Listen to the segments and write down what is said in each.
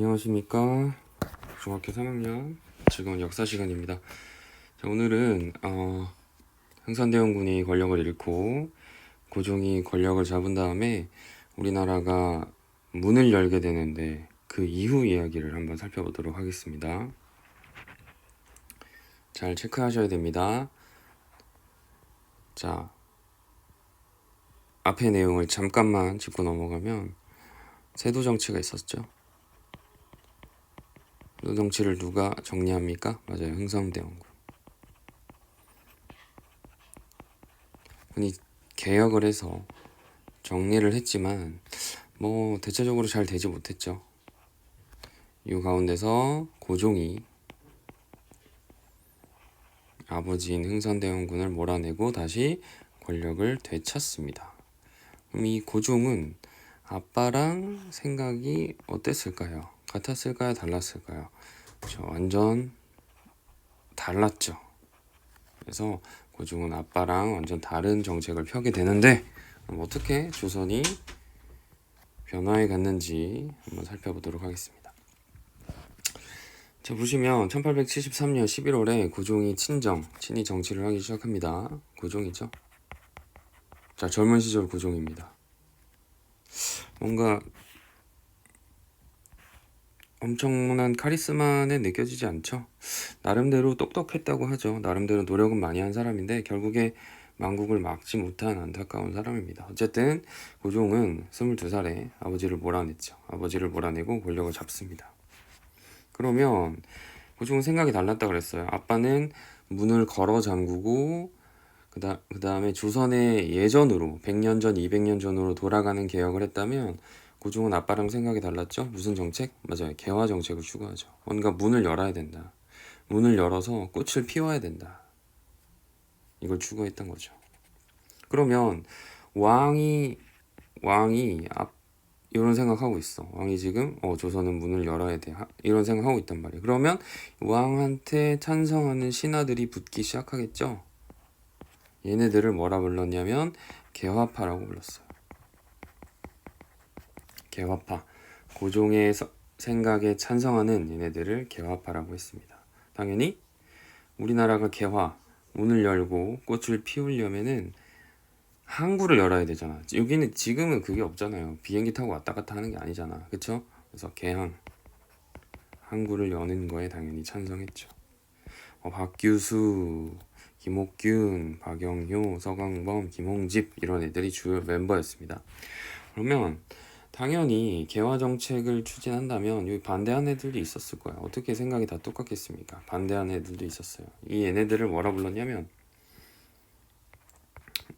안녕하십니까. 중학교 3학년 즐거운 역사 시간입니다. 자, 오늘은 흥선대원군이 권력을 잃고 고종이 권력을 잡은 다음에 우리나라가 문을 열게 되는데 그 이후 이야기를 한번 살펴보도록 하겠습니다. 잘 체크하셔야 됩니다. 자, 앞의 내용을 잠깐만 짚고 넘어가면 세도 정치가 있었죠. 세도 정치를 누가 정리합니까? 맞아요, 흥선대원군. 군이 개혁을 해서 정리를 했지만 대체적으로 잘 되지 못했죠. 이 가운데서 고종이 아버지인 흥선대원군을 몰아내고 다시 권력을 되찾습니다. 그럼 이 고종은 아빠랑 생각이 어땠을까요? 같았을까요? 달랐을까요? 완전 달랐죠. 그래서 고종은 아빠랑 완전 다른 정책을 펴게 되는데 어떻게 조선이 변화해 갔는지 한번 살펴보도록 하겠습니다. 자, 보시면 1873년 11월에 고종이 친히 정치를 하기 시작합니다. 고종이죠. 자, 젊은 시절 고종입니다. 뭔가 엄청난 카리스마는 느껴지지 않죠. 나름대로 똑똑했다고 하죠. 나름대로 노력은 많이 한 사람인데 결국에 망국을 막지 못한 안타까운 사람입니다. 어쨌든 고종은 22살에 아버지를 몰아냈죠. 아버지를 몰아내고 권력을 잡습니다. 그러면 고종은 생각이 달랐다 그랬어요. 아빠는 문을 걸어 잠그고 그 다음에 조선의 예전으로 100년 전, 200년 전으로 돌아가는 개혁을 했다면 고종은 아빠랑 생각이 달랐죠. 무슨 정책? 맞아요. 개화 정책을 추구하죠. 뭔가 문을 열어야 된다. 문을 열어서 꽃을 피워야 된다. 이걸 추구했던 거죠. 그러면 왕이 이런 생각하고 있어. 왕이 지금 조선은 문을 열어야 돼. 이런 생각하고 있단 말이에요. 그러면 왕한테 찬성하는 신하들이 붙기 시작하겠죠. 얘네들을 뭐라 불렀냐면 개화파라고 불렀어요. 개화파. 고종의 생각에 찬성하는 얘네들을 개화파라고 했습니다. 당연히 우리나라가 문을 열고 꽃을 피우려면은 항구를 열어야 되잖아. 여기는 지금은 그게 없잖아요. 비행기 타고 왔다 갔다 하는 게 아니잖아. 그쵸? 그래서 항구를 여는 거에 당연히 찬성했죠. 박규수, 김옥균, 박영효, 서광범, 김홍집 이런 애들이 주요 멤버였습니다. 그러면 당연히 개화 정책을 추진한다면 여기 반대하는 애들도 있었을 거야. 어떻게 생각이 다 똑같겠습니까? 반대하는 애들도 있었어요. 이 얘네들을 뭐라 불렀냐면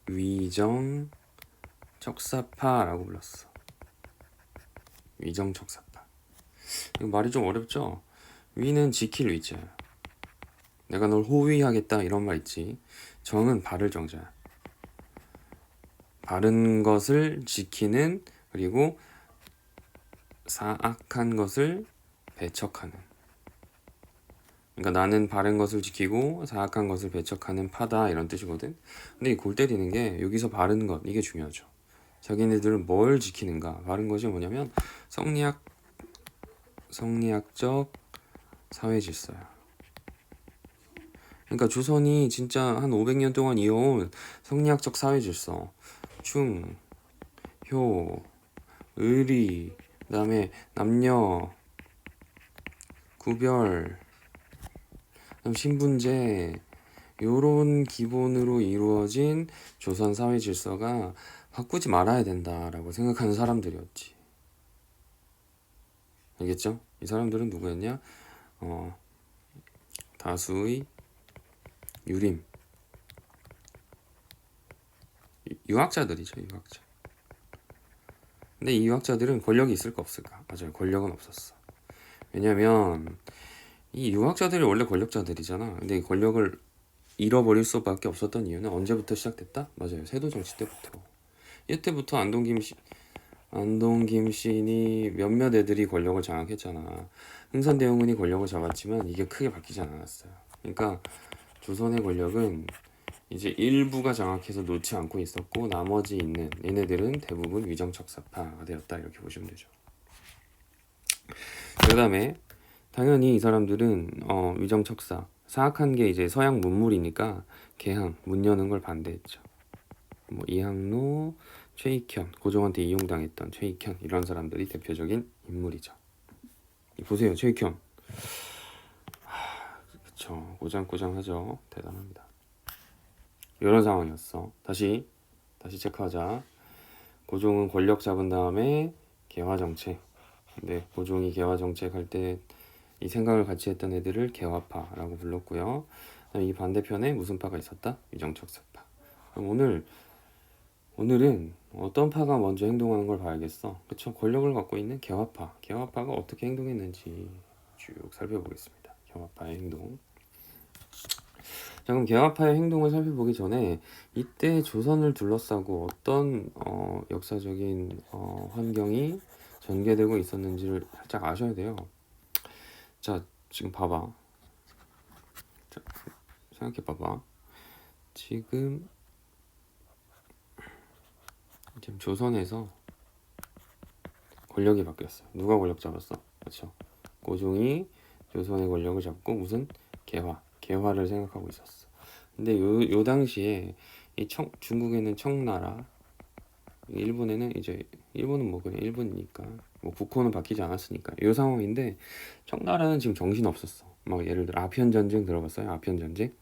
위정척사파라고 불렀어. 위정척사파. 이거 말이 좀 어렵죠? 위는 지킬 위자야. 내가 널 호위하겠다 이런 말 있지. 정은 바를 정자야. 바른 것을 지키는, 그리고 사악한 것을 배척하는. 그러니까 나는 바른 것을 지키고 사악한 것을 배척하는 파다 이런 뜻이거든. 근데 이 골 때리는 게 여기서 바른 것, 이게 중요하죠. 자기네들은 뭘 지키는가? 바른 것이 뭐냐면 성리학적 사회 질서야. 그러니까 조선이 진짜 한 500년 동안 이어온 성리학적 사회 질서, 충, 효, 의리, 그다음에 남녀 구별, 그다음 신분제, 요런 기본으로 이루어진 조선 사회 질서가 바꾸지 말아야 된다라고 생각하는 사람들이었지. 알겠죠? 이 사람들은 누구였냐? 다수의 유림, 유학자들이죠. 유학자. 근데 이 유학자들은 권력이 있을까 없을까? 맞아요. 권력은 없었어. 왜냐면 이 유학자들이 원래 권력자들이잖아. 근데 이 권력을 잃어버릴 수밖에 없었던 이유는 언제부터 시작됐다? 맞아요. 세도 정치 때부터. 이때부터 안동 김씨니 몇몇 애들이 권력을 장악했잖아. 흥선대원군이 권력을 잡았지만 이게 크게 바뀌지 않았어요. 그러니까 조선의 권력은 이제 일부가 장악해서 놓지 않고 있었고 나머지 있는 얘네들은 대부분 위정척사파가 되었다 이렇게 보시면 되죠. 그 다음에 당연히 이 사람들은 위정척사 사악한 게 이제 서양 문물이니까 개항 문 여는 걸 반대했죠. 뭐 이항로, 최익현, 고종한테 이용당했던 최익현 이런 사람들이 대표적인 인물이죠. 보세요, 최익현. 그쵸, 꼬장꼬장하죠. 대단합니다. 이런 상황이었어. 다시 체크하자. 고종은 권력 잡은 다음에 개화 정책. 근데 고종이 개화 정책 할 때 이 생각을 같이 했던 애들을 개화파라고 불렀고요. 이 반대편에 무슨 파가 있었다? 위정척사파. 그럼 오늘은 어떤 파가 먼저 행동하는 걸 봐야겠어. 그쵸? 권력을 갖고 있는 개화파. 개화파가 어떻게 행동했는지 쭉 살펴보겠습니다. 개화파의 행동. 자, 그럼 개화파의 행동을 살펴보기 전에 이때 조선을 둘러싸고 어떤 역사적인 환경이 전개되고 있었는지를 살짝 아셔야 돼요. 자, 지금 봐봐. 자, 생각해 봐봐. 지금 조선에서 권력이 바뀌었어. 누가 권력 잡았어? 그렇죠. 고종이 조선의 권력을 잡고 무슨 개화를 생각하고 있었어. 근데 요 당시에 중국에는 청나라, 일본에는 이제 일본은 뭐 그냥 일본이니까 뭐 국호는 바뀌지 않았으니까 요 상황인데 청나라는 지금 정신 없었어. 막 예를 들어 아편 전쟁 들어봤어요? 아편 전쟁?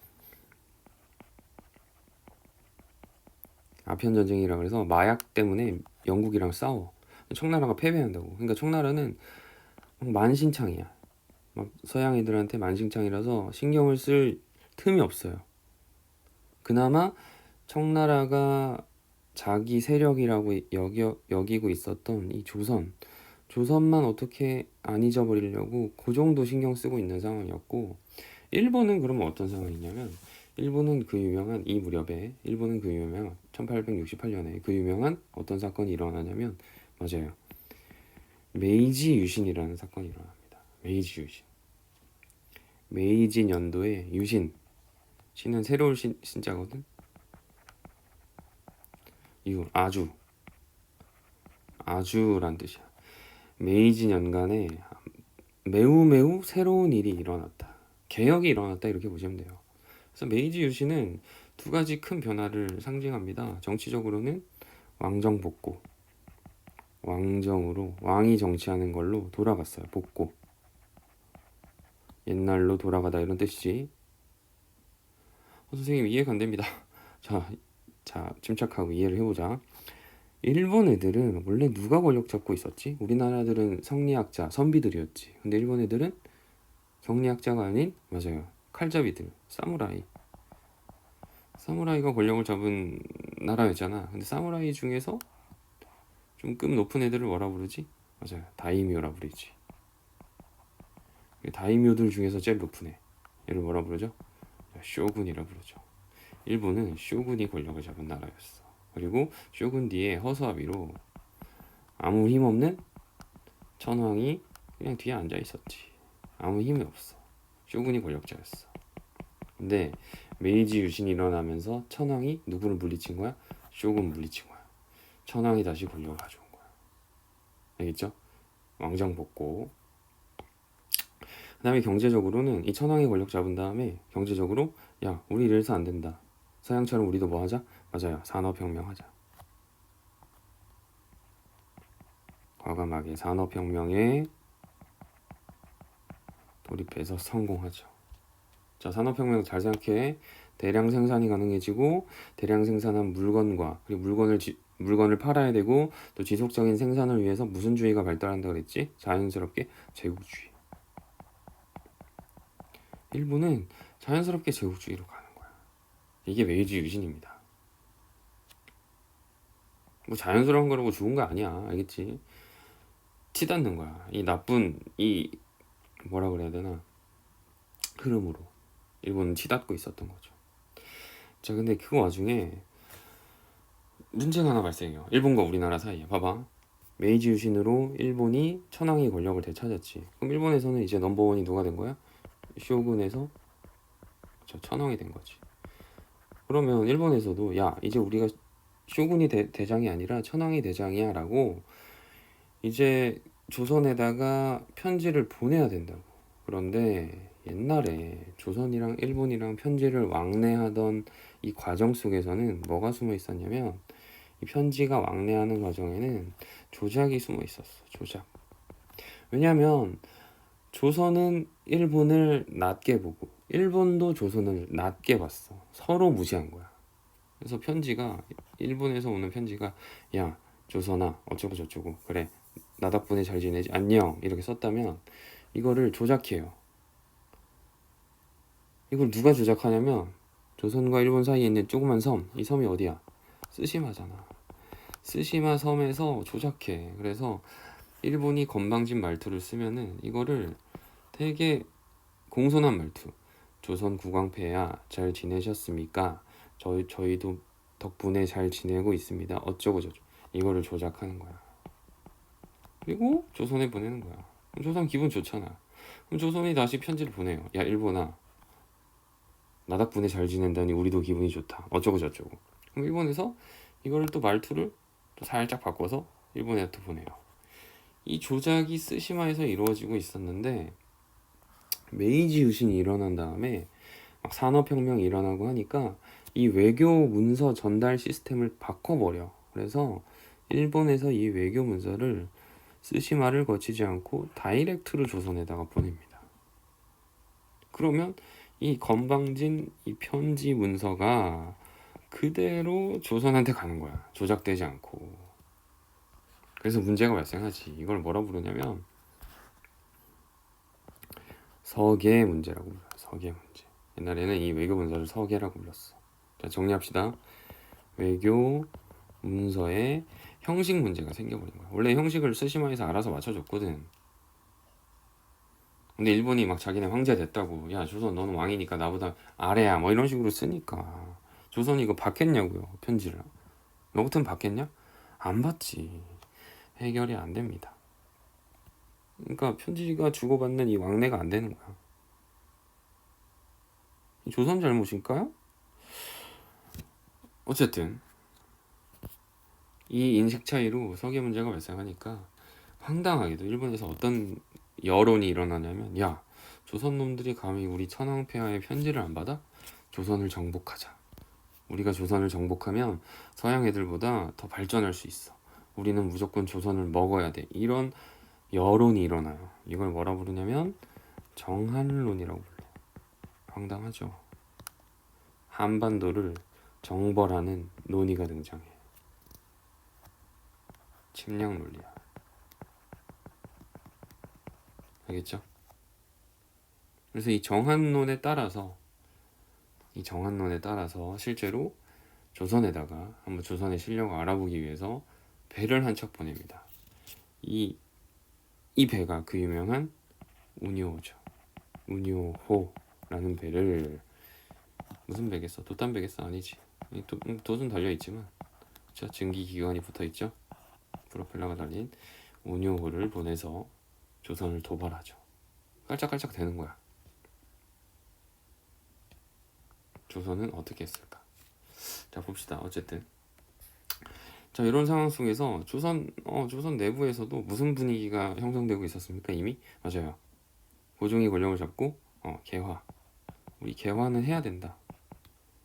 아편 전쟁이라 그래서 마약 때문에 영국이랑 싸워. 청나라가 패배한다고. 그러니까 청나라는 만신창이야. 막 서양 애들한테 만신창이라서 신경을 쓸 틈이 없어요. 그나마 청나라가 자기 세력이라고 여기고 있었던 이 조선만 어떻게 안 잊어버리려고 그 정도 신경 쓰고 있는 상황이었고, 일본은 그러면 어떤 상황이냐면 일본은 그 유명한 1868년에 그 유명한 어떤 사건이 일어나냐면, 맞아요, 메이지 유신이라는 사건이 일어납니다. 메이지 유신. 메이지 년도에 유신, 신은 새로운 신자거든. 이후 아주란 뜻이야. 메이지 년간에 매우 새로운 일이 일어났다. 개혁이 일어났다 이렇게 보시면 돼요. 그래서 메이지 유신은 두 가지 큰 변화를 상징합니다. 정치적으로는 왕정 복고, 왕정으로 왕이 정치하는 걸로 돌아갔어요. 복고, 옛날로 돌아가다 이런 뜻이지. 선생님 이해가 안 됩니다. 자 침착하고 이해를 해보자. 일본 애들은 원래 누가 권력 잡고 있었지? 우리나라 애들은 성리학자, 선비들이었지. 근데 일본 애들은 성리학자가 아닌, 맞아요, 칼잡이들, 사무라이가 권력을 잡은 나라였잖아. 근데 사무라이 중에서 좀 급 높은 애들을 뭐라 부르지? 맞아요, 다이묘라 부르지. 다이묘들 중에서 제일 높은 얘를 뭐라 부르죠? 쇼군이라 부르죠. 일본은 쇼군이 권력을 잡은 나라였어. 그리고 쇼군 뒤에 허수아비로 아무 힘없는 천황이 그냥 뒤에 앉아 있었지. 아무 힘이 없어. 쇼군이 권력자였어. 근데 메이지 유신이 일어나면서 천황이 누구를 물리친 거야? 쇼군 물리친 거야. 천황이 다시 권력을 가져온 거야. 알겠죠? 왕정 복고. 그 다음에 경제적으로는 이 천황이 권력 잡은 다음에 경제적으로, 야, 우리 이래서 안 된다. 서양처럼 우리도 뭐 하자? 맞아요, 산업혁명 하자. 과감하게 산업혁명에 돌입해서 성공하죠. 자, 산업혁명 잘 생각해. 대량 생산이 가능해지고, 대량 생산한 물건과, 그리고 물건을 팔아야 되고, 또 지속적인 생산을 위해서 무슨 주의가 발달한다 그랬지? 자연스럽게 제국주의. 일본은 자연스럽게 제국주의로 가는 거야. 이게 메이지 유신입니다. 뭐 자연스러운 거라고 좋은 거 아니야. 알겠지? 치닫는 거야. 이 나쁜, 뭐라 그래야 되나, 흐름으로 일본은 치닫고 있었던 거죠. 자, 근데 그 와중에 문제가 하나 발생해요. 일본과 우리나라 사이에. 봐봐, 메이지 유신으로 일본이 천황의 권력을 되찾았지. 그럼 일본에서는 이제 넘버원이 누가 된 거야? 쇼군에서 천황이 된 거지. 그러면 일본에서도, 야, 이제 우리가 쇼군이 대장이 아니라 천황이 대장이야 라고 이제 조선에다가 편지를 보내야 된다고. 그런데 옛날에 조선이랑 일본이랑 편지를 왕래하던 이 과정 속에서는 뭐가 숨어 있었냐면, 이 편지가 왕래하는 과정에는 조작이 숨어 있었어. 조작. 왜냐면 조선은 일본을 낮게 보고 일본도 조선을 낮게 봤어. 서로 무시한 거야. 그래서 편지가, 일본에서 오는 편지가, 야 조선아 어쩌고 저쩌고, 그래 나 덕분에 잘 지내지 안녕, 이렇게 썼다면 이거를 조작해요. 이걸 누가 조작하냐면 조선과 일본 사이에 있는 조그만 섬, 이 섬이 어디야? 쓰시마잖아. 쓰시마 섬에서 조작해. 그래서 일본이 건방진 말투를 쓰면은 이거를 되게 공손한 말투, 조선 국왕폐야 잘 지내셨습니까? 저희도 덕분에 잘 지내고 있습니다. 어쩌고 저쩌고, 이거를 조작하는 거야. 그리고 조선에 보내는 거야. 그럼 조선 기분 좋잖아. 그럼 조선이 다시 편지를 보내요. 야 일본아, 나 덕분에 잘 지낸다니 우리도 기분이 좋다. 어쩌고 저쩌고. 그럼 일본에서 이거를 또 말투를 또 살짝 바꿔서 일본에 또 보내요. 이 조작이 쓰시마에서 이루어지고 있었는데, 메이지 유신이 일어난 다음에 막 산업혁명이 일어나고 하니까 이 외교 문서 전달 시스템을 바꿔버려. 그래서 일본에서 이 외교 문서를 쓰시마를 거치지 않고 다이렉트로 조선에다가 보냅니다. 그러면 이 건방진 이 편지 문서가 그대로 조선한테 가는 거야. 조작되지 않고. 그래서 문제가 발생하지. 이걸 뭐라 부르냐면 서계 문제라고 불러요. 서계 문제. 옛날에는 이 외교 문서를 서계라고 불렀어. 자, 정리합시다. 외교 문서에 형식 문제가 생겨버린 거야. 원래 형식을 쓰시마에서 알아서 맞춰줬거든. 근데 일본이 막 자기네 황제 됐다고, 야 조선 너는 왕이니까 나보다 아래야, 뭐 이런 식으로 쓰니까 조선이 이거 받겠냐고요, 편지를. 너 같으면 받겠냐? 안 받지. 해결이 안 됩니다. 그러니까 편지가 주고받는 이 왕래가 안 되는 거야. 조선 잘못일까요? 어쨌든 이 인식 차이로 서계 문제가 발생하니까 황당하게도 일본에서 어떤 여론이 일어나냐면, 야 조선 놈들이 감히 우리 천황폐하의 편지를 안 받아? 조선을 정복하자. 우리가 조선을 정복하면 서양 애들보다 더 발전할 수 있어. 우리는 무조건 조선을 먹어야 돼. 이런 여론이 일어나요. 이걸 뭐라 부르냐면 정한론이라고 불러요. 황당하죠. 한반도를 정벌하는 논의가 등장해. 침략 논리야. 알겠죠? 그래서 이 정한론에 따라서 실제로 조선에다가 한번 조선의 실력을 알아보기 위해서 배를 한 척 보냅니다. 이 배가 그 유명한 운요호죠. 운요호라는 배를, 무슨 배겠어? 돛단 배겠어? 아니지. 돛은 달려있지만 증기 기관이 붙어있죠. 프로펠러가 달린 운요호를 보내서 조선을 도발하죠. 깔짝깔짝 되는 거야. 조선은 어떻게 했을까? 자 봅시다. 어쨌든 자 이런 상황 속에서 조선 내부에서도 무슨 분위기가 형성되고 있었습니까? 이미 맞아요. 고종이 권력을 잡고 개화, 우리 개화는 해야 된다,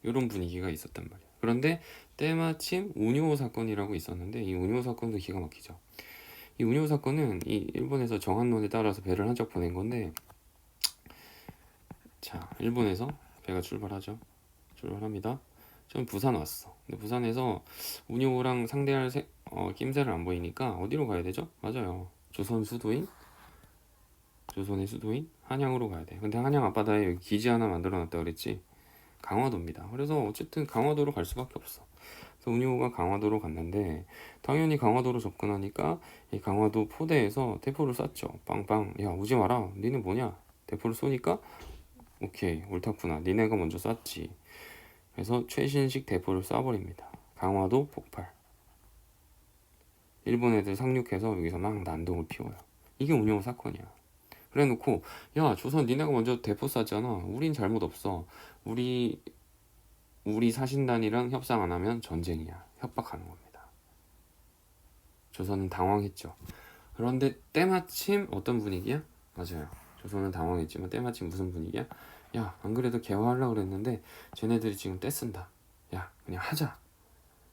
이런 분위기가 있었단 말이야. 그런데 때마침 운요 사건이라고 있었는데, 이 운요 사건도 기가 막히죠. 이 운요 사건은 이 일본에서 정한론에 따라서 배를 한 척 보낸 건데, 자 일본에서 배가 출발합니다. 저는 부산 왔어. 근데 부산에서 운요랑 상대할 낌새를 안 보이니까 어디로 가야 되죠? 맞아요. 조선의 수도인 한양으로 가야 돼. 근데 한양 앞바다에 여기 기지 하나 만들어 놨다 그랬지. 강화도입니다. 그래서 어쨌든 강화도로 갈 수밖에 없어. 그래서 운요가 강화도로 갔는데, 당연히 강화도로 접근하니까 이 강화도 포대에서 대포를 쐈죠. 빵빵. 야 오지 마라. 니네 뭐냐? 대포를 쏘니까 오케이 옳다구나. 니네가 먼저 쐈지. 그래서 최신식 대포를 쏴버립니다. 강화도 폭발. 일본 애들 상륙해서 여기서 막 난동을 피워요. 이게 운요 사건이야. 그래놓고 야 조선 니네가 먼저 대포 쐈잖아. 우린 잘못 없어. 우리 사신단이랑 협상 안 하면 전쟁이야. 협박하는 겁니다. 조선은 당황했죠. 그런데 때마침 어떤 분위기야? 맞아요. 조선은 당황했지만 때마침 무슨 분위기야? 야, 안 그래도 개화하려고 그랬는데 쟤네들이 지금 떼쓴다. 야, 그냥 하자.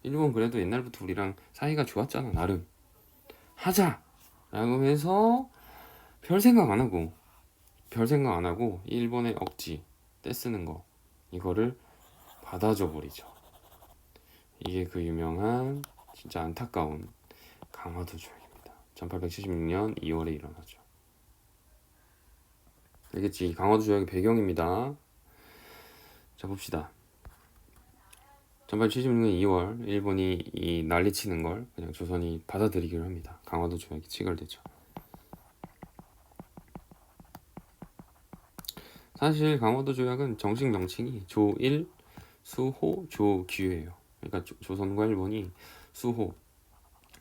일본 그래도 옛날부터 우리랑 사이가 좋았잖아, 나름. 하자! 라고 해서 별 생각 안 하고 일본의 억지, 떼쓰는 거, 이거를 받아줘 버리죠. 이게 그 유명한 진짜 안타까운 강화도 조약입니다. 1876년 2월에 일어나죠. 알겠지? 강화도 조약의 배경입니다. 자, 봅시다. 1876년 2월 일본이 이 난리치는 걸 그냥 조선이 받아들이기로 합니다. 강화도 조약이 체결되죠. 사실 강화도 조약은 정식 명칭이 조일, 수호, 조규예요. 그러니까 조선과 일본이 수호,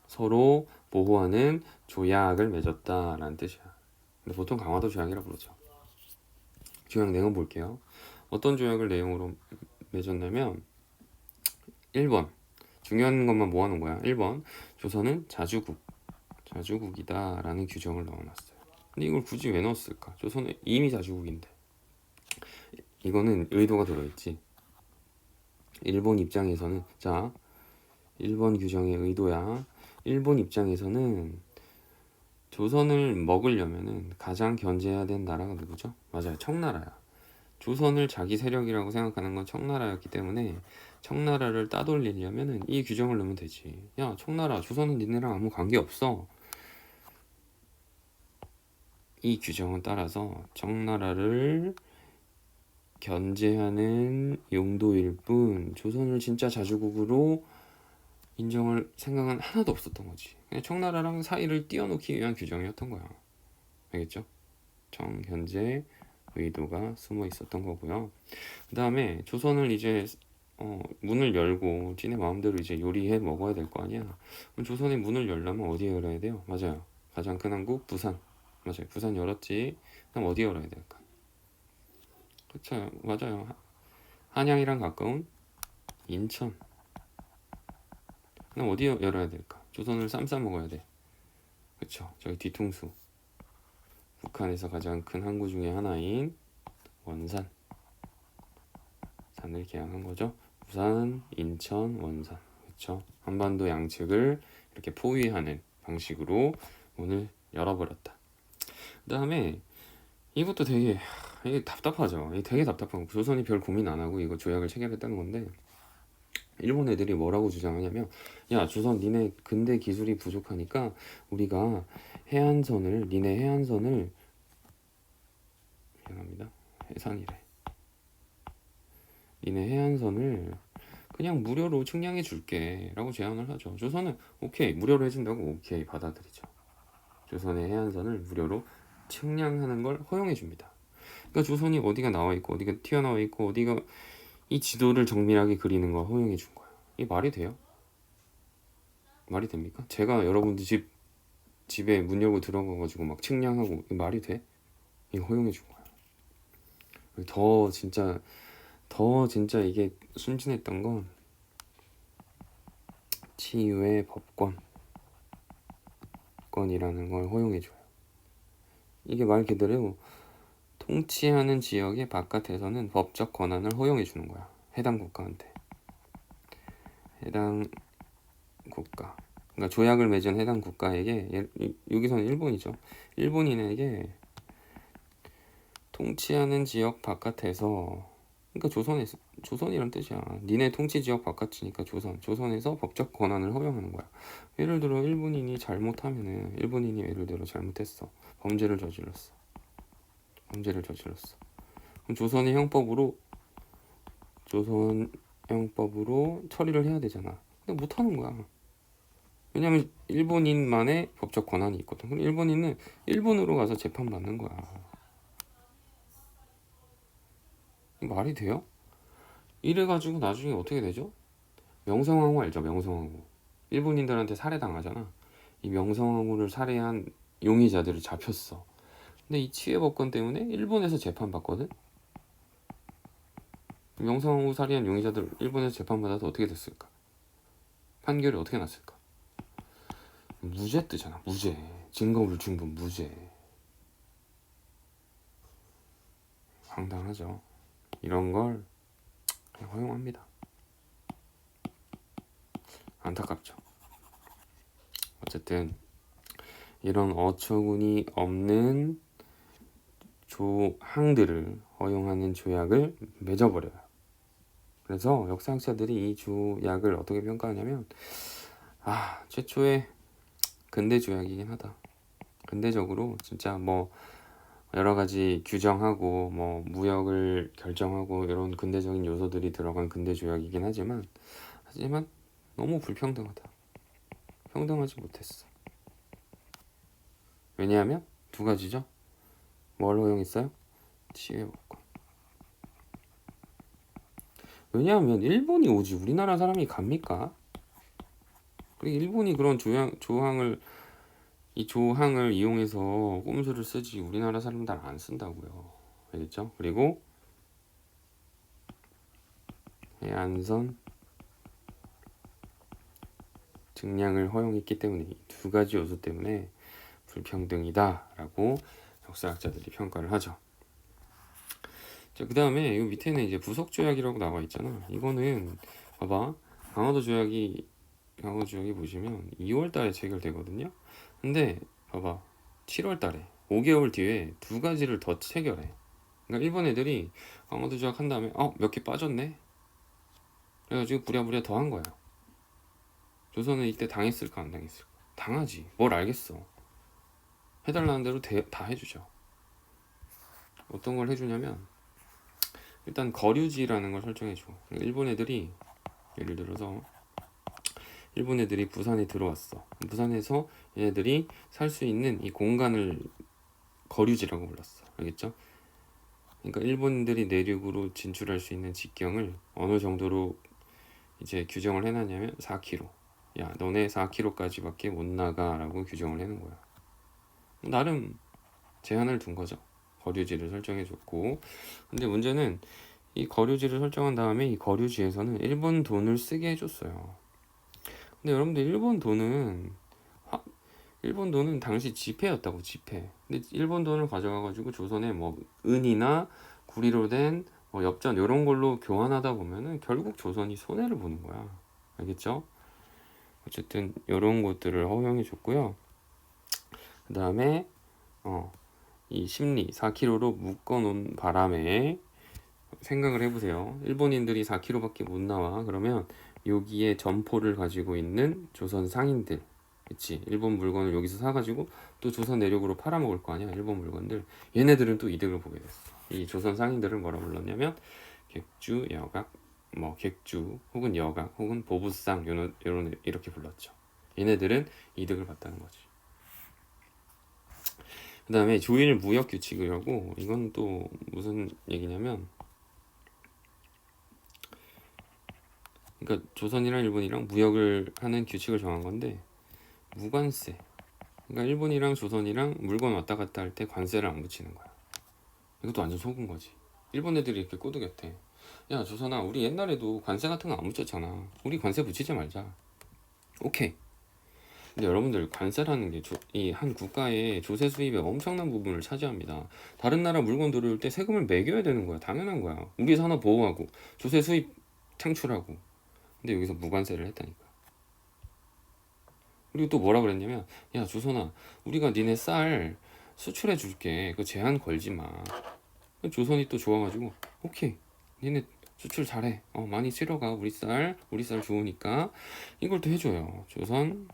서로 보호하는 조약을 맺었다라는 뜻이야. 근데 보통 강화도 조약이라고 부르죠. 조약 내용 볼게요. 어떤 조약을 내용으로 맺었냐면 1번 중요한 것만 모아놓은 거야. 1번 조선은 자주국이다 라는 규정을 넣어놨어요. 근데 이걸 굳이 왜 넣었을까? 조선은 이미 자주국인데. 이거는 의도가 들어있지. 일본 입장에서는, 자, 1번 규정의 의도야. 일본 입장에서는 조선을 먹으려면은 가장 견제해야 되는 나라가 누구죠? 맞아요, 청나라야. 조선을 자기 세력이라고 생각하는 건 청나라였기 때문에 청나라를 따돌리려면은 이 규정을 넣으면 되지. 야, 청나라, 조선은 니네랑 아무 관계 없어. 이 규정은 따라서 청나라를 견제하는 용도일 뿐 조선을 진짜 자주국으로 인정할 생각은 하나도 없었던 거지. 그냥 청나라랑 사이를 띄워놓기 위한 규정이었던 거야. 알겠죠? 청견제 의도가 숨어 있었던 거고요. 그 다음에 조선을 이제 문을 열고 지네 마음대로 이제 요리해 먹어야 될 거 아니야. 그럼 조선의 문을 열려면 어디에 열어야 돼요? 맞아요. 가장 큰 항구 부산. 맞아요. 부산 열었지. 그럼 어디 열어야 될까? 그렇죠. 맞아요. 한양이랑 가까운 인천. 그럼 어디 열어야 될까? 조선을 쌈 싸 먹어야 돼. 그렇죠. 저기 뒤통수. 북한에서 가장 큰 항구 중에 하나인 원산. 산을 개항한 거죠. 부산, 인천, 원산. 그렇죠. 한반도 양측을 이렇게 포위하는 방식으로 문을 열어버렸다. 그 다음에 이것도 되게 이게 답답하죠. 이게 되게 답답하고 조선이 별 고민 안 하고 이거 조약을 체결했다는 건데 일본 애들이 뭐라고 주장하냐면 야, 조선 니네 근대 기술이 부족하니까 우리가 니네 해안선을 미안합니다. 해산이래. 니네 해안선을 그냥 무료로 측량해 줄게 라고 제안을 하죠. 조선은 오케이, 무료로 해준다고 오케이 받아들이죠. 조선의 해안선을 무료로 측량하는 걸 허용해 줍니다. 그러니까 조선이 어디가 나와 있고 어디가 튀어나와 있고 어디가 이 지도를 정밀하게 그리는 걸 허용해 준 거야. 이게 말이 돼요? 말이 됩니까? 제가 여러분들 집에 문 열고 들어가가지고 막 측량하고 말이 돼? 이거 허용해 준 거야. 더 진짜 이게 순진했던 건 치유의 법권이라는 걸 허용해 줘요. 이게 말 그대로 통치하는 지역의 바깥에서는 법적 권한을 허용해 주는 거야. 해당 국가한테. 해당 국가. 그러니까 조약을 맺은 해당 국가에게 여기서는 일본이죠. 일본인에게 통치하는 지역 바깥에서 그러니까 조선이란 뜻이야. 니네 통치 지역 바깥이니까 조선에서 법적 권한을 허용하는 거야. 예를 들어 일본인이 잘못하면은 일본인이 예를 들어 잘못했어. 범죄를 저질렀어. 그럼 조선 형법으로 처리를 해야 되잖아. 근데 못 하는 거야. 왜냐면 일본인만의 법적 권한이 있거든. 그럼 일본인은 일본으로 가서 재판받는 거야. 말이 돼요? 이래가지고 나중에 어떻게 되죠? 명성황후 알죠? 명성황후. 일본인들한테 살해당하잖아. 이 명성황후를 살해한 용의자들을 잡혔어. 근데 이 치외법권 때문에 일본에서 재판받거든? 명성황후 살해한 용의자들 일본에서 재판받아서 어떻게 됐을까? 판결이 어떻게 났을까? 무죄 뜨잖아. 무죄. 증거불충분 무죄. 황당하죠. 이런 걸 그냥 허용합니다. 안타깝죠. 어쨌든 이런 어처구니 없는 조항들을 허용하는 조약을 맺어버려요. 그래서 역사학자들이 이 조약을 어떻게 평가하냐면 최초의 근대 조약이긴 하다. 근대적으로 진짜 뭐 여러 가지 규정하고 뭐 무역을 결정하고 이런 근대적인 요소들이 들어간 근대 조약이긴 하지만 너무 불평등하다. 평등하지 못했어. 왜냐하면 두 가지죠. 뭘 허용했어요? 치외복권. 왜냐하면 일본이 오지 우리나라 사람이 갑니까? 그리고 일본이 그런 이 조항을 이용해서 꼼수를 쓰지 우리나라 사람들 안 쓴다고요. 알겠죠? 그리고 해안선 증량을 허용했기 때문에 이 두 가지 요소 때문에 불평등이다라고 역사학자들이 평가를 하죠. 자, 그 다음에 이 밑에는 이제 부속조약이라고 나와 있잖아. 이거는 봐봐. 강화도 조약이 보시면 2월 달에 체결되거든요. 근데 봐봐. 7월 달에 5개월 뒤에 두 가지를 더 체결해. 그러니까 일본 애들이 강화도 조약 한 다음에 몇 개 빠졌네. 그래가지고 부랴부랴 더 한 거야. 조선은 이때 당했을까 안 당했을까? 당하지. 뭘 알겠어. 해달라는 대로 다 해주죠. 어떤 걸 해주냐면 일단 거류지라는 걸 설정해줘. 일본 애들이 예를 들어서 일본 애들이 부산에 들어왔어. 부산에서 얘네들이 살 수 있는 이 공간을 거류지라고 불렀어. 알겠죠? 그러니까 일본들이 내륙으로 진출할 수 있는 직경을 어느 정도로 이제 규정을 해놨냐면 4km. 야, 너네 4km까지밖에 못 나가라고 규정을 해놓은 거야. 나름 제한을 둔 거죠. 거류지를 설정해줬고, 근데 문제는 이 거류지를 설정한 다음에 이 거류지에서는 일본 돈을 쓰게 해줬어요. 근데 여러분들 일본 돈은 당시 지폐였다고. 지폐. 근데 일본 돈을 가져가가지고 조선에 뭐 은이나 구리로 된 뭐 엽전 이런 걸로 교환하다 보면은 결국 조선이 손해를 보는 거야. 알겠죠? 어쨌든 이런 것들을 허용해 줬고요. 그 다음에 이 심리 4km로 묶어놓은 바람에 생각을 해보세요. 일본인들이 4km밖에 못 나와. 그러면 여기에 점포를 가지고 있는 조선 상인들, 그치? 일본 물건을 여기서 사가지고 또 조선 내륙으로 팔아먹을 거 아니야. 일본 물건들. 얘네들은 또 이득을 보게 됐어. 이 조선 상인들을 뭐라 불렀냐면 객주, 여각, 뭐 객주 혹은 여각 혹은 보부상 요런 이렇게 불렀죠. 얘네들은 이득을 봤다는 거지. 그 다음에 조일 무역 규칙이라고, 이건 또 무슨 얘기냐면, 그러니까 조선이랑 일본이랑 무역을 하는 규칙을 정한 건데, 무관세. 그러니까 일본이랑 조선이랑 물건 왔다 갔다 할 때 관세를 안 붙이는 거야. 이것도 완전 속은 거지. 일본 애들이 이렇게 꼬드겼대. 야, 조선아, 우리 옛날에도 관세 같은 거 안 붙였잖아. 우리 관세 붙이지 말자. 오케이. 근데 여러분들, 관세라는 게 이 한 국가의 조세 수입의 엄청난 부분을 차지합니다. 다른 나라 물건 들어올 때 세금을 매겨야 되는 거야. 당연한 거야. 우리 산업 보호하고 조세 수입 창출하고. 근데 여기서 무관세를 했다니까. 그리고 또 뭐라 그랬냐면, 야, 조선아, 우리가 니네 쌀 수출해 줄게. 그 제한 걸지 마. 조선이 또 좋아가지고, 오케이, 니네 수출 잘해. 많이 실어가. 우리 쌀 좋으니까. 이걸 또 해줘요. 조선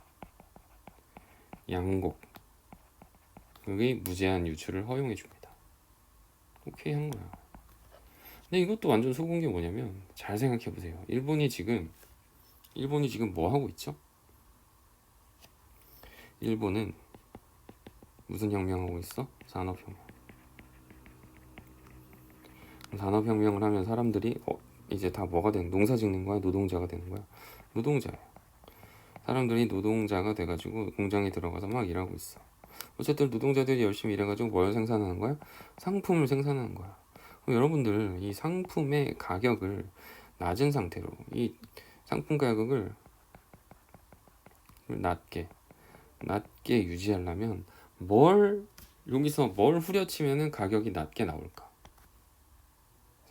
양곡, 그게 무제한 유출을 허용해 줍니다. 오케이 한 거야. 근데 이것도 완전 속은 게 뭐냐면, 잘 생각해 보세요. 일본이 지금 뭐 하고 있죠? 일본은 무슨 혁명하고 있어? 산업혁명. 산업혁명을 하면 사람들이 이제 다 뭐가 되는, 농사 짓는 거야? 노동자가 되는 거야? 노동자예요. 사람들이 노동자가 돼가지고 공장에 들어가서 막 일하고 있어. 어쨌든 노동자들이 열심히 일해가지고 뭘 생산하는 거야? 상품을 생산하는 거야. 그럼 여러분들, 이 상품의 가격을 낮은 상태로, 이 상품 가격을 낮게, 낮게 유지하려면 여기서 뭘 후려치면은 가격이 낮게 나올까?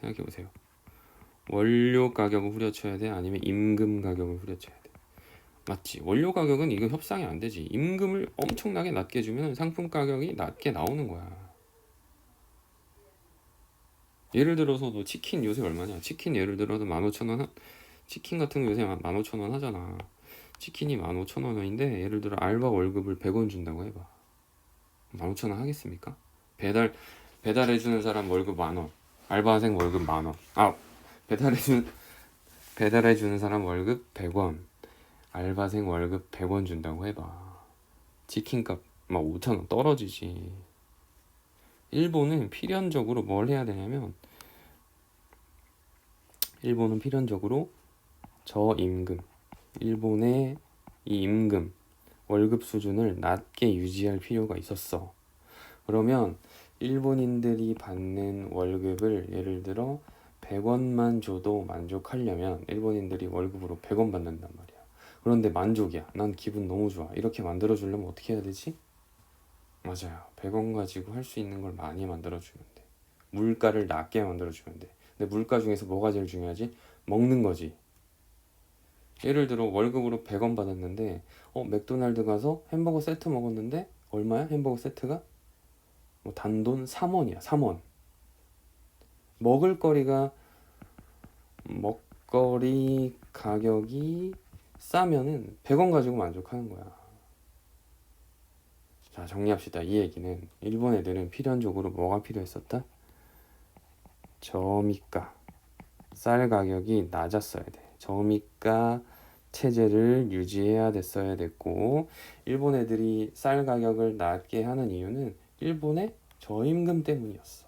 생각해 보세요. 원료 가격을 후려쳐야 돼? 아니면 임금 가격을 후려쳐야 돼? 맞지? 원료 가격은 이거 협상이 안 되지. 임금을 엄청나게 낮게 주면 상품 가격이 낮게 나오는 거야. 예를 들어서 너 치킨 요새 얼마냐? 치킨 예를 들어서 15,000원 치킨 같은 거 요새 15,000원 하잖아. 치킨이 15,000원인데 예를 들어 알바 월급을 100원 준다고 해봐. 15,000원 하겠습니까? 배달해주는 사람 월급 10,000원, 알바생 월급 10,000원. 배달해주는 사람 월급 100원, 알바생 월급 100원 준다고 해봐. 치킨값 막 5,000원 떨어지지. 일본은 필연적으로 뭘 해야 되냐면, 일본은 필연적으로 저임금, 일본의 이 임금, 월급 수준을 낮게 유지할 필요가 있었어. 그러면 일본인들이 받는 월급을 예를 들어 100원만 줘도 만족하려면 일본인들이 월급으로 100원 받는단 말이야. 그런데 만족이야. 난 기분 너무 좋아. 이렇게 만들어주려면 어떻게 해야 되지? 맞아요. 100원 가지고 할 수 있는 걸 많이 만들어주면 돼. 물가를 낮게 만들어주면 돼. 근데 물가 중에서 뭐가 제일 중요하지? 먹는 거지. 예를 들어 월급으로 100원 받았는데 맥도날드 가서 햄버거 세트 먹었는데 얼마야? 햄버거 세트가? 단돈 3원이야. 3원. 먹거리 가격이 싸면은 100원 가지고 만족하는 거야. 자, 정리합시다. 이 얘기는 일본 애들은 필연적으로 뭐가 필요했었다? 저미가, 쌀 가격이 낮았어야 돼. 저미가 체제를 유지해야 됐고, 일본 애들이 쌀 가격을 낮게 하는 이유는 일본의 저임금 때문이었어.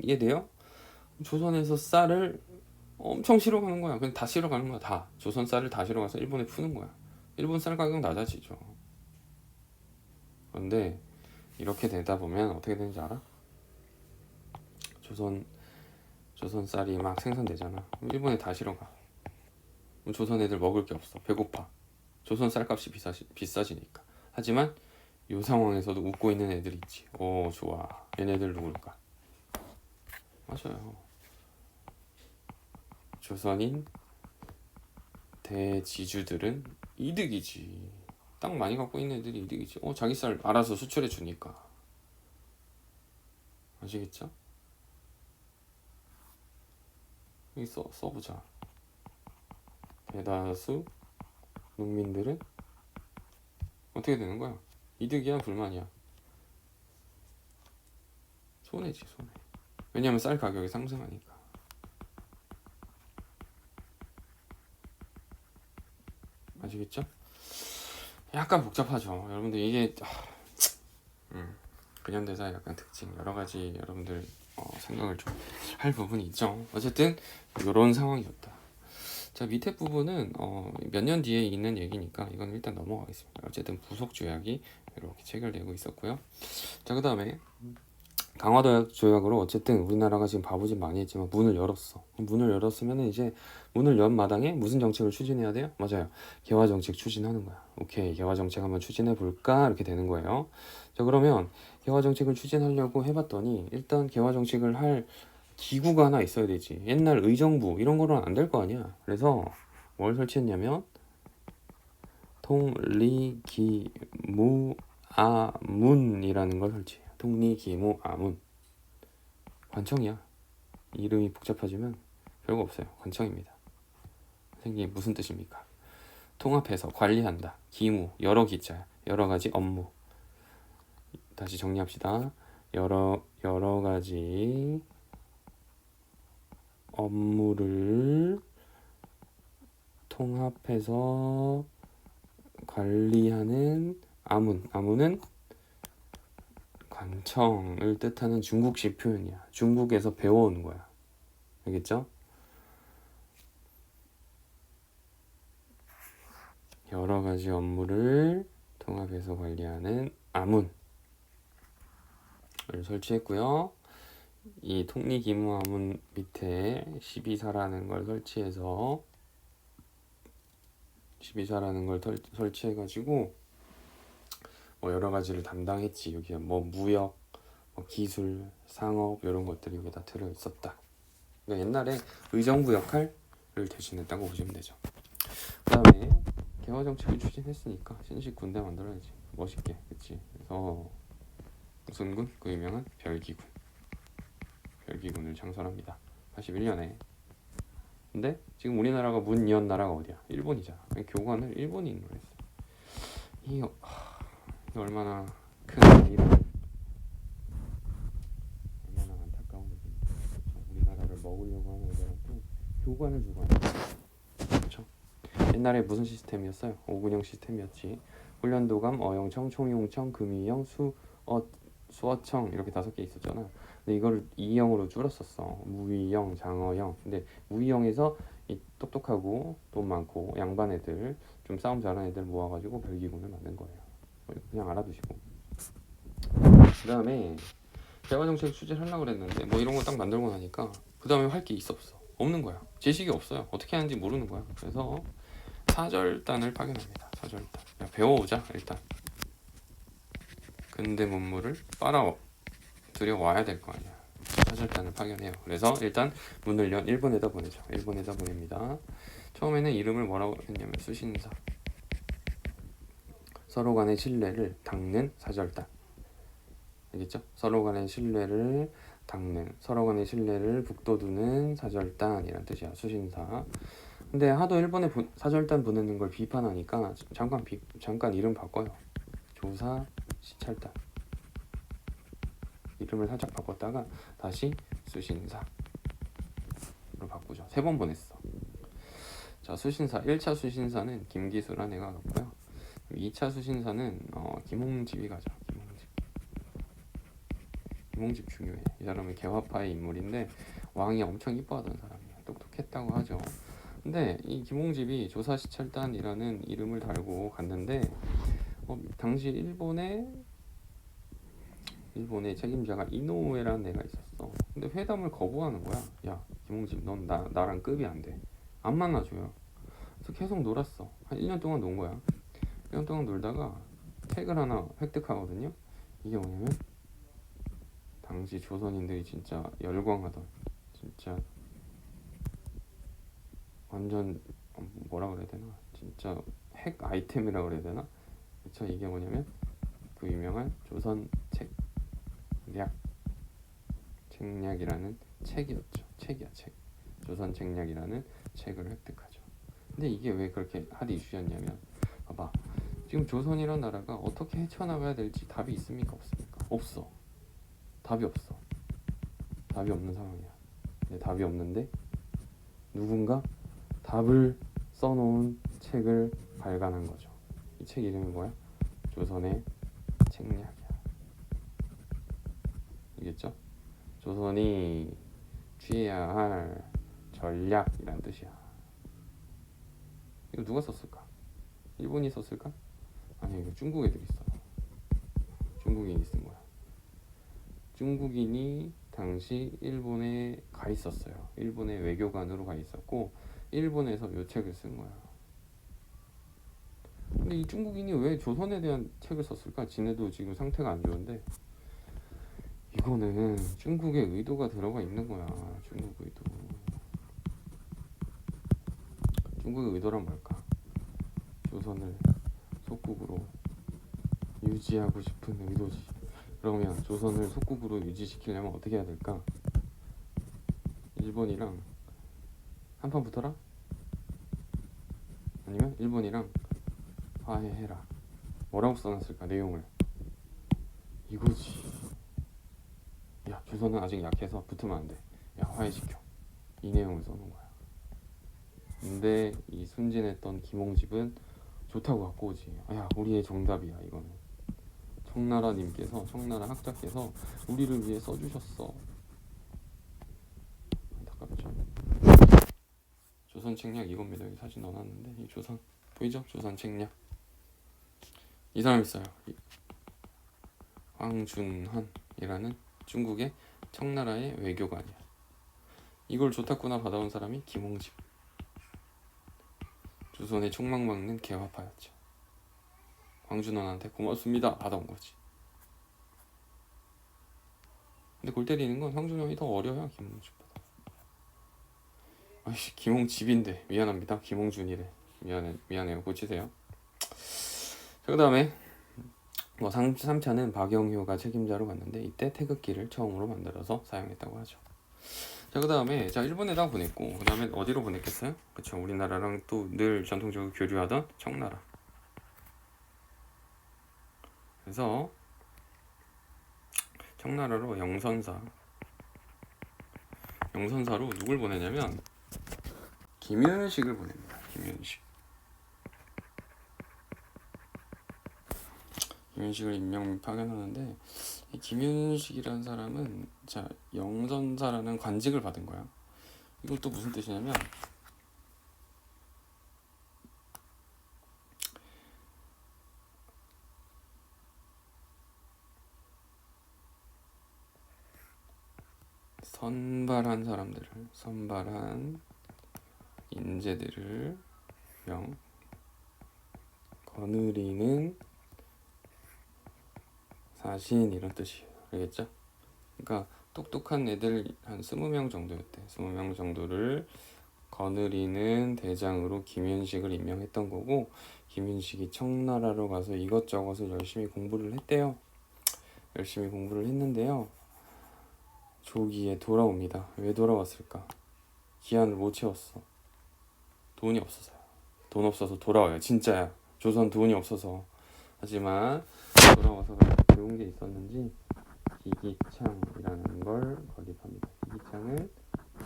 이해돼요? 조선에서 쌀을 엄청 실어가는 거야. 그냥 다 실어가는 거야. 다. 조선 쌀을 다 실어가서 일본에 푸는 거야. 일본 쌀 가격 낮아지죠. 그런데 이렇게 되다 보면 어떻게 되는지 알아? 조선 쌀이 막 생산되잖아. 일본에 다 실어가. 조선 애들 먹을 게 없어. 배고파. 조선 쌀값이 비싸지니까. 하지만 이 상황에서도 웃고 있는 애들이 있지. 오, 좋아. 얘네들 누굴까? 맞아요. 조선인 대지주들은 이득이지. 땅 많이 갖고 있는 애들이 이득이지. 자기 쌀 알아서 수출해 주니까. 아시겠죠? 여기 써보자. 대다수 농민들은 어떻게 되는 거야? 이득이야, 불만이야? 손해지, 손해. 왜냐면 쌀 가격이 상승하니까. 아시겠죠? 약간 복잡하죠. 여러분들 이게 근현대사의 약간 특징, 여러 가지 여러분들 생각을 좀 할 부분이 있죠. 어쨌든 이런 상황이었다. 자, 밑에 부분은 몇 년 뒤에 있는 얘기니까 이건 일단 넘어가겠습니다. 어쨌든 부속 조약이 이렇게 체결되고 있었고요. 자, 그 다음에 강화 조약으로 어쨌든 우리나라가 지금 바보짓 많이 했지만 문을 열었어. 문을 열었으면 이제 문을 연 마당에 무슨 정책을 추진해야 돼요? 맞아요. 개화 정책 추진하는 거야. 오케이, 개화 정책 한번 추진해 볼까? 이렇게 되는 거예요. 자, 그러면 개화 정책을 추진하려고 해봤더니 일단 개화 정책을 할 기구가 하나 있어야 되지. 옛날 의정부 이런 거로는 안 될 거 아니야. 그래서 뭘 설치했냐면 통리기무아문이라는 걸 설치해요. 통리기무아문. 관청이야. 이름이 복잡하지만 별거 없어요. 관청입니다. 선생님 무슨 뜻입니까? 통합해서 관리한다. 기무 여러 기자, 여러 가지 업무. 다시 정리합시다. 여러 가지 업무를 통합해서 관리하는 아문. 아문은 관청을 뜻하는 중국식 표현이야. 중국에서 배워온 거야. 알겠죠? 여러 가지 업무를 통합해서 관리하는 아문을 설치했고요. 이 통리기무아문 밑에 12사라는 걸 설치해서 12사라는 걸 설치해가지고 뭐 여러 가지를 담당했지. 여기 뭐 무역, 뭐 기술, 상업 이런 것들이 여기 다 들어 있었다. 그러니까 옛날에 의정부 역할을 대신했다고 보시면 되죠. 그다음에 개화 정책을 추진했으니까 신식 군대 만들어야지. 멋있게, 그치? 그래서 무슨 군? 그 유명한 별기군을 창설합니다. 81년에. 근데 지금 우리나라가 문연 나라가 어디야? 일본이잖아. 교관을 일본인으로 했어. 이거 얼마나 큰 일이야. 얼마나 안타까운 일인데. 우리나라를 먹으려고 하는 애들한테 교관을 주고 하는 거야. 그렇죠? 옛날에 무슨 시스템이었어요? 5군형 시스템이었지. 훈련도감, 어영청, 총용청, 금위형, 수어청 이렇게 5개 있었잖아. 근데 이걸 2형으로 줄였었어. 무위형, 장어형. 근데 무위형에서 이 똑똑하고 돈 많고 양반 애들, 좀 싸움 잘하는 애들 모아가지고 별기군을 만든 거예요. 그냥 알아두시고. 그 다음에 개화정책 추진하려고 그랬는데 뭐 이런 거 딱 만들고 나니까 그 다음에 할 게 있어 없어? 없는 거야. 지식이 없어요. 어떻게 하는지 모르는 거야. 그래서 사절단을 파견합니다. 사절단. 야, 배워오자 일단. 근대 문물을 빨아 들여와야 될 거 아니야. 사절단을 파견해요. 그래서 일단 문을 연 일본에다 보내죠. 일본에다 보냅니다. 처음에는 이름을 뭐라고 했냐면 수신사. 서로 간의 신뢰를 닦는 사절단. 알겠죠? 서로 간의 신뢰를 닦는, 서로 간의 신뢰를 북돋우는 사절단이란 뜻이야. 수신사. 근데 하도 일본에 사절단 보내는 걸 비판하니까 잠깐 이름 바꿔요. 조사 시찰단. 이름을 살짝 바꿨다가 다시 수신사로 바꾸죠. 3번 보냈어. 자, 수신사 1차 수신사는 김기수란 애가 갔고요. 2차 수신사는 김홍집이 가죠. 김홍집 중요해. 이 사람은 개화파의 인물인데 왕이 엄청 이뻐하던 사람이야. 똑똑했다고 하죠. 근데 이 김홍집이 조사시찰단이라는 이름을 달고 갔는데 당시 일본의 책임자가 이노우에라는 애가 있었어. 근데 회담을 거부하는 거야. 야, 김홍집, 넌 나랑 급이 안 돼. 안 만나줘요. 그래서 계속 놀았어. 한 1년 동안 논 거야. 1년 동안 놀다가 책을 하나 획득하거든요. 이게 뭐냐면 당시 조선인들이 진짜 열광하던, 진짜 완전 뭐라 그래야 되나, 진짜 핵 아이템이라 그래야 되나. 그쵸? 이게 뭐냐면 그 유명한 조선 책략이라는 책이었죠. 책이야, 책. 조선 책략이라는 책을 획득하죠. 근데 이게 왜 그렇게 핫 이슈였냐면, 봐봐, 지금 조선이란 나라가 어떻게 헤쳐나가야 될지 답이 있습니까? 없습니까? 없어. 답이 없어. 답이 없는 상황이야. 근데 답이 없는데 누군가 답을 써놓은 책을 발간한 거죠. 이 책 이름이 뭐야? 조선의 책략이야. 알겠죠? 조선이 취해야 할 전략이란 뜻이야. 이거 누가 썼을까? 일본이 썼을까? 아니, 이거 중국 애들이 써. 중국인이 쓴 거야. 중국인이 당시 일본에 가 있었어요. 일본의 외교관으로 가 있었고 일본에서 이 책을 쓴 거야. 근데 이 중국인이 왜 조선에 대한 책을 썼을까? 지네도 지금 상태가 안 좋은데 이거는 중국의 의도가 들어가 있는 거야. 중국 의도. 중국의 의도란 뭘까? 조선을 속국으로 유지하고 싶은 의도지. 그러면 조선을 속국으로 유지시키려면 어떻게 해야 될까? 일본이랑 한판 붙어라? 아니면 일본이랑 화해해라. 뭐라고 써놨을까? 내용을. 이거지. 야, 조선은 아직 약해서 붙으면 안 돼. 야, 화해시켜. 이 내용을 써놓은 거야. 근데 이 순진했던 김홍집은 좋다고 갖고 오지. 야, 우리의 정답이야 이거는. 청나라 학자께서 우리를 위해 써주셨어. 안타깝죠. 조선 책략 이겁니다. 여기 사진 넣어놨는데 이 조선 보이죠? 조선 책략. 이 사람 있어요. 황준헌이라는 중국의 청나라의 외교관이야. 이걸 좋다구나 받아온 사람이 김홍집. 조선의 촉망받는 개화파였죠. 광준원한테 고맙습니다 받아온 거지. 근데 골 때리는 건 황준원이 더 어려요. 김홍준보다. 아이씨, 김홍 집인데 미안합니다. 김홍준이래. 미안해요. 고치세요. 자, 그 다음에 뭐 3차는 박영효가 책임자로 갔는데 이때 태극기를 처음으로 만들어서 사용했다고 하죠. 자, 그 다음에 자 일본에다 보냈고 그 다음에 어디로 보냈겠어요? 그쵸, 우리나라랑 또 늘 전통적으로 교류하던 청나라. 그래서 청나라로 영선사로 누굴 보내냐면 김윤식을 보냅니다. 김윤식을 임명 파견하는데 이 김윤식이라는 사람은 자 영선사라는 관직을 받은 거야. 이건 또 무슨 뜻이냐면 선발한 인재들을 거느리는 사신 이런 뜻이에요. 알겠죠? 그러니까 똑똑한 애들 한 20명 정도였대. 20명 정도를 거느리는 대장으로 김윤식을 임명했던 거고, 김윤식이 청나라로 가서 이것저것을 열심히 공부를 했대요. 열심히 공부를 했는데요. 조기에 돌아옵니다. 왜 돌아왔을까? 기한을 못 채웠어. 돈이 없어서요. 돈 없어서 돌아와요. 진짜야. 조선 돈이 없어서. 하지만 돌아와서 배운 게 있었는지 기기창이라는 걸 건립합니다. 기기창은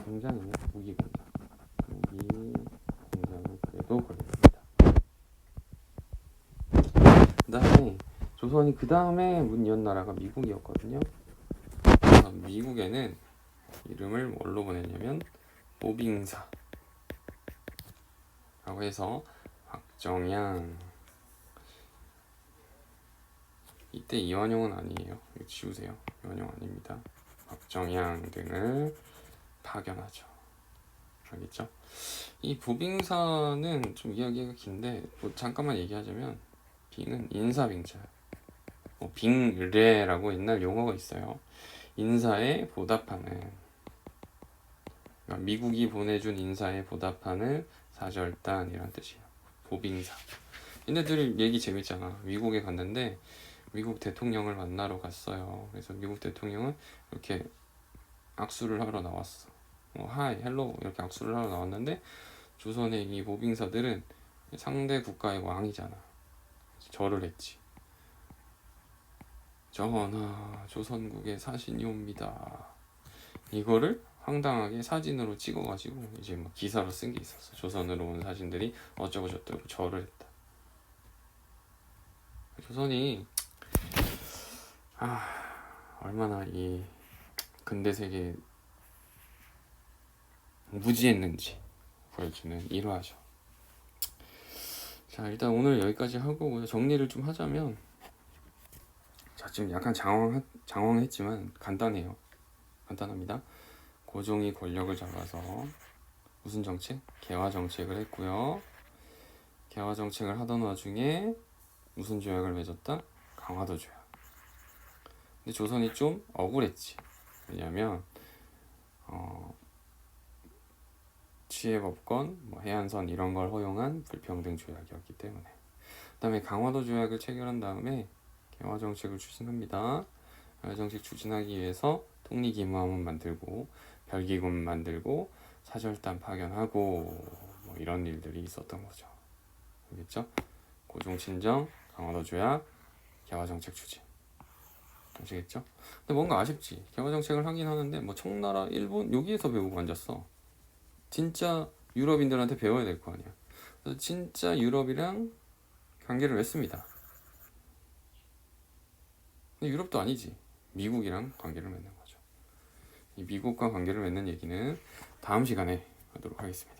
공장이에요. 무기 공장을 그래도 건립합니다. 그 다음에 조선이 그 다음에 문 연 나라가 미국이었거든요. 그래서 미국에는 이름을 뭘로 보냈냐면 보빙사라고 해서 박정양, 이때 이완용은 아니에요. 이거 지우세요. 이완용 아닙니다. 박정양 등을 파견하죠. 알겠죠? 이 보빙사는 좀 이야기가 긴데 뭐 잠깐만 얘기하자면 빙은 인사빙자, 빙례라고 옛날 용어가 있어요. 인사에 보답하는, 그러니까 미국이 보내준 인사에 보답하는 사절단이란 뜻이에요. 보빙사. 얘네들 얘기 재밌잖아. 미국에 갔는데 미국 대통령을 만나러 갔어요. 그래서 미국 대통령은 이렇게 악수를 하러 나왔어. 하이, 헬로 이렇게 악수를 하러 나왔는데 조선의 이 보빙사들은 상대 국가의 왕이잖아. 절을 했지. 전하, 조선국의 사신이 옵니다. 이거를 황당하게 사진으로 찍어가지고 이제 막 기사로 쓴 게 있었어. 조선으로 온 사신들이 어쩌고 저쩌고 절을 했다. 조선이 얼마나 이 근대 세계에 무지했는지 보여주는 일화죠. 자, 일단 오늘 여기까지 하고 정리를 좀 하자면, 자, 지금 약간 장황했지만 간단합니다. 고종이 권력을 잡아서 무슨 정책? 개화 정책을 했고요. 개화 정책을 하던 와중에 무슨 조약을 맺었다? 강화도 조약. 근데 조선이 좀 억울했지. 왜냐면 치해법권, 해안선 이런 걸 허용한 불평등 조약이었기 때문에. 그 다음에 강화도 조약을 체결한 다음에 개화 정책을 추진합니다. 개화 정책 추진하기 위해서 통리기무함을 만들고 별기금 만들고 사절단 파견하고 이런 일들이 있었던 거죠. 알겠죠? 고종 친정, 강화도 조약, 개화 정책 추진. 아시겠죠? 근데 뭔가 아쉽지. 개화 정책을 하긴 하는데 청나라, 일본 여기에서 배우고 앉았어. 진짜 유럽인들한테 배워야 될 거 아니야. 그래서 진짜 유럽이랑 관계를 맺습니다. 근데 유럽도 아니지. 미국이랑 관계를 맺는 거죠. 이 미국과 관계를 맺는 얘기는 다음 시간에 하도록 하겠습니다.